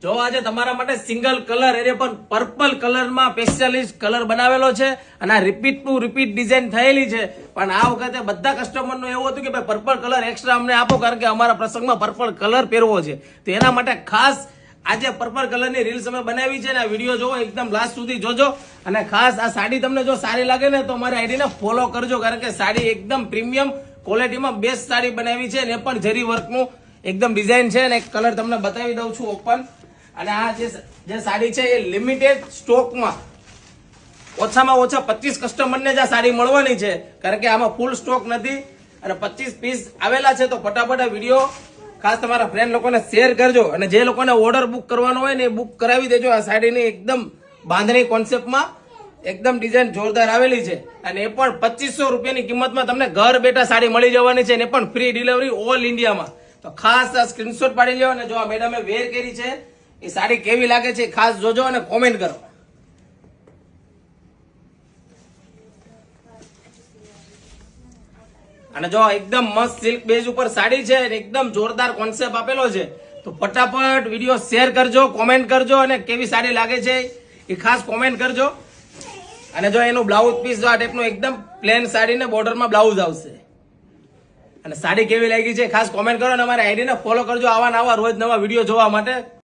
જો આજે તમારા માટે સિંગલ કલર એટલે પણ પર્પલ કલરમાં સ્પેશિયલિસ્ટ કલર બનાવેલો છે અને આ રિપીટ ટુ રિપીટ ડિઝાઇન થયેલી છે. પણ આ વખતે બધા કસ્ટમરનું એવું હતું કે ભાઈ પર્પલ કલર એક્સ્ટ્રા અમને આપો, કારણ કે અમારા પ્રસંગમાં પર્પલ કલર પહેરવો છે. તો એના માટે ખાસ આજે પર્પલ કલરની રીલ્સ અમે બનાવી છે ને આ વિડીયો જોવો એકદમ લાસ્ટ સુધી જોજો. અને ખાસ આ સાડી તમને જો સારી લાગે ને તો અમારી આઈડીને ફોલો કરજો, કારણ કે સાડી એકદમ પ્રીમિયમ ક્વોલિટીમાં બેસ્ટ સાડી બનાવી છે ને પણ જરી વર્કનું એકદમ ડિઝાઇન છે ને એક કલર તમને બતાવી દઉં છું ઓપન. અને આ જે સાડી છે એ લિમિટેડ સ્ટોકમાં ઓછામાં ઓછા 25 કસ્ટમરને જ આ સાડી મળવાની છે, કારણ કે આમાં ફૂલ સ્ટોક નથી અને 25 પીસ આવેલા છે. તો ફટાફટ આ વિડીયો ખાસ તમારા ફ્રેન્ડ લોકોને શેર કરજો અને જે લોકોને ઓર્ડર બુક કરવાનો હોય ને એ બુક કરાવી દેજો. આ સાડીની એકદમ બાંધણી કોન્સેપ્ટમાં એકદમ ડિઝાઇન જોરદાર આવેલી છે અને એ પણ 2500 રૂપિયાની કિંમતમાં તમને ઘર બેઠા સાડી મળી જવાની છે ને પણ ફ્રી ડિલિવરી ઓલ ઇન્ડિયામાં. તો ખાસ આ સ્ક્રીનશોટ પાડી લો અને જો આ મેડમે વેર કરી છે એ સાડી કેવી લાગે છે ખાસ જોજો અને કોમેન્ટ કરો. અને જો એકદમ મસ્ત સિલ્ક બેઝ ઉપર સાડી છે એકદમ જોરદાર કોન્સેપ્ટ આપેલો છે. તો ફટાફટ વિડીયો શેર કરજો, કોમેન્ટ કરજો અને કેવી સાડી લાગે છે એ ખાસ કોમેન્ટ કરજો. અને જો એનું બ્લાઉઝ પીસ જો આ ટાઈપનું એકદમ પ્લેન સાડીને બોર્ડરમાં બ્લાઉઝ આવશે. અને સાડી કેવી લાગી છે ખાસ કોમેન્ટ કરો અને અમારી આઈડીને ફોલો કરજો આવા નવા રોજ નવા વિડીયો જોવા માટે.